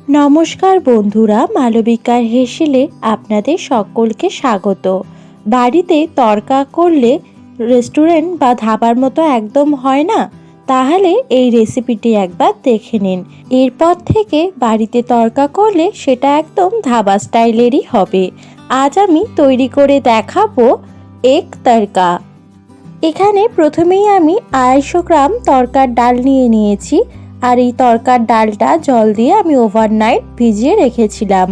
নমস্কার বন্ধুরা, মালবিকার হেসেলে আপনাদের সকলকে স্বাগত। বাড়িতে তড়কা করলে রেস্টুরেন্ট বা ধাবার মতো একদম হয় না, তাহলে এই রেসিপিটি একবার দেখে নিন। এরপর থেকে বাড়িতে তড়কা করলে সেটা একদম ধাবা স্টাইলেরই হবে। আজ আমি তৈরি করে দেখাবো এগ তড়কা। এখানে প্রথমেই আমি 250 গ্রাম তড়কার ডাল নিয়েছি। আর এই তড়কার ডালটা জল দিয়ে আমি ওভারনাইট ভিজিয়ে রেখেছিলাম।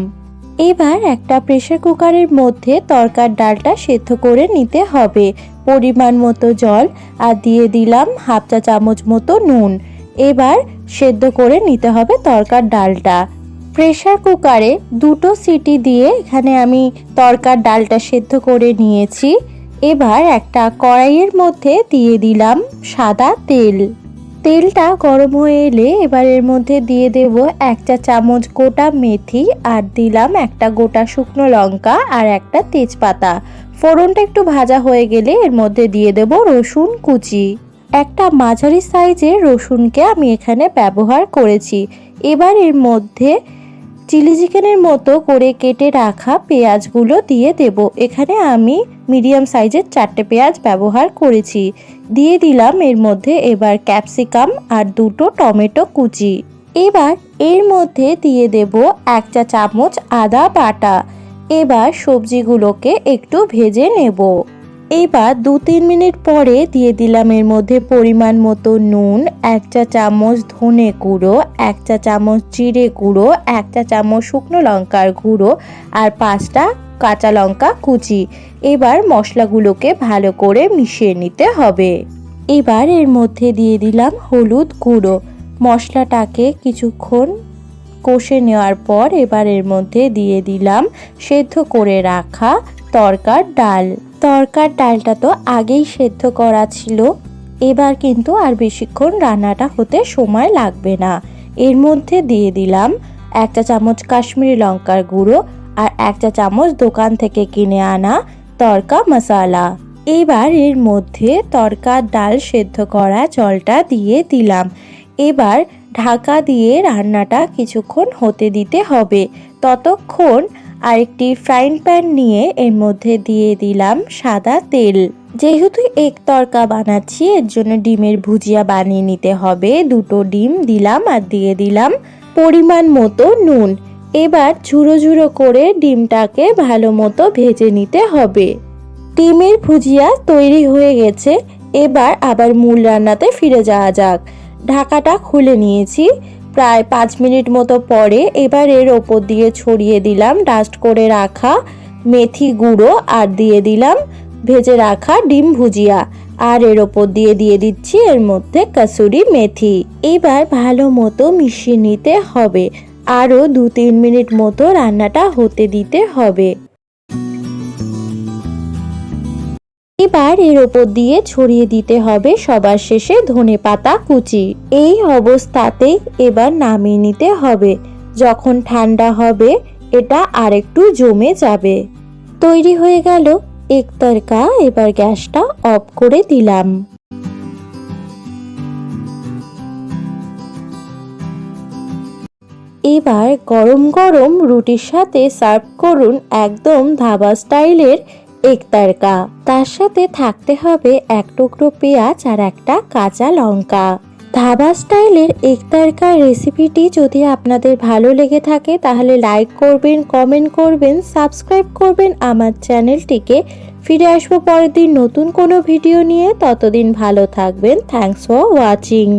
এবার একটা প্রেসার কুকারের মধ্যে তড়কার ডালটা সেদ্ধ করে নিতে হবে। পরিমাণ মতো জল আর দিয়ে দিলাম হাফ চা চামচ মতো নুন। এবার সেদ্ধ করে নিতে হবে তড়কার ডালটা। প্রেসার কুকারে 2টো সিটি দিয়ে এখানে আমি তড়কার ডালটা সেদ্ধ করে নিয়েছি। এবার একটা কড়াইয়ের মধ্যে দিয়ে দিলাম সাদা তেল। তেলটা গরম হয়ে এলে এবার এর মধ্যে দিয়ে দেব 1 চা চামচ গোটা মেথি আর দিলাম একটা গোটা শুকনো লঙ্কা আর একটা তেজপাতা। ফোড়নটা একটু ভাজা হয়ে গেলে এর মধ্যে দিয়ে দেব রসুন কুচি। একটা মাঝারি সাইজের রসুনকে আমি এখানে ব্যবহার করেছি। এবার এর মধ্যে চিলি চিকেনের মতো করে কেটে রাখা পেঁয়াজগুলো দিয়ে দেব। এখানে আমি মিডিয়াম সাইজের 4টে পেঁয়াজ ব্যবহার করেছি। দিয়ে দিলাম এর মধ্যে এবার ক্যাপসিকাম আর 2টো টমেটো কুচি। এবার এর মধ্যে দিয়ে দেব 1 চা চামচ আদা বাটা। এবার সবজিগুলোকে একটু ভেজে নেব। এবার 2-3 মিনিট পরে দিয়ে দিলাম এর মধ্যে পরিমাণ মতো নুন, 1 চা চামচ ধনে গুঁড়ো, 1 চা চামচ জিরে গুঁড়ো, 1 চা চামচ শুকনো লঙ্কার গুঁড়ো আর 5টা কাঁচা লঙ্কা কুচি। এবার মশলাগুলোকে ভালো করে মিশিয়ে নিতে হবে। এবার এর মধ্যে দিয়ে দিলাম হলুদ গুঁড়ো। মশলাটাকে কিছুক্ষণ কষে নেওয়ার পর এবার এর মধ্যে দিয়ে দিলাম সেদ্ধ করে রাখা তড়কার ডাল। তড়কার ডালটা তো আগেই সেদ্ধ করা ছিল। এবার কিন্তু আর বেশিক্ষণ রান্নাটা হতে সময় লাগবে না। এর মধ্যে দিয়ে দিলাম 1 চা চামচ কাশ্মীরি লঙ্কার গুঁড়ো আর 1 চা চামচ দোকান থেকে কিনে আনা তড়কা মশলা। এবার এর মধ্যে তড়কার ডাল সেদ্ধ করা জলটা দিয়ে দিলাম। এবার ঢাকা দিয়ে রান্নাটা কিছুক্ষণ হতে দিতে হবে। ততক্ষণ আরেকটি ফ্রাইং প্যান নিয়ে এর মধ্যে দিয়ে দিলাম সাদা তেল। যেহেতু এগ তড়কা বানাচ্ছি এর জন্য ডিমের ভুজিয়া বানিয়ে নিতে হবে। 2টো ডিম দিলাম আর দিয়ে দিলাম পরিমাণ মতো নুন। এবার ঝুরো ঝুরো করে ডিমটাকে ভালো মতো ভেজে নিতে হবে। ডিমের ভুজিয়া তৈরি হয়ে গেছে। এবার আবার মূল রান্নাতে ফিরে যাওয়া যাক। ঢাকাটা খুলে নিয়েছি। প্রায় 5 মিনিট মতো পরে এবার এর ওপর দিয়ে ছড়িয়ে দিলাম ডাস্ট করে রাখা মেথি গুঁড়ো আর দিয়ে দিলাম ভেজে রাখা ডিম ভুজিয়া। আর এর ওপর দিয়ে দিচ্ছি এর মধ্যে কসুরি মেথি। এবার ভালো মতো মিশিয়ে নিতে হবে। আরও 2-3 মিনিট মতো রান্নাটা হতে দিতে হবে। এবার এর ওপর দিয়ে ছড়িয়ে দিতে হবে সবার শেষে ধনেপাতা কুচি। এই অবস্থাতেই এবার নামিয়ে নিতে হবে। যখন ঠান্ডা হবে এটা আরেকটু জমে যাবে। তৈরি হয়ে গেল এগ তড়কা। এবার গ্যাসটা অফ করে দিলাম। এবার গরম গরম রুটির সাথে সার্ভ করুন একদম ধাবা স্টাইলের এগ তড়কা। তার সাথে থাকতে হবে 1 টুকরো পেঁয়াজ আর একটা কাঁচা লঙ্কা। ধাবা স্টাইলের এগ তড়কা রেসিপিটি যদি আপনাদের ভালো লেগে থাকে তাহলে লাইক করবেন, কমেন্ট করবেন, সাবস্ক্রাইব করবেন আমার চ্যানেলটিকে। ফিরে আসবো পরের দিন নতুন কোনো ভিডিও নিয়ে। ততদিন ভালো থাকবেন। Thanks for watching.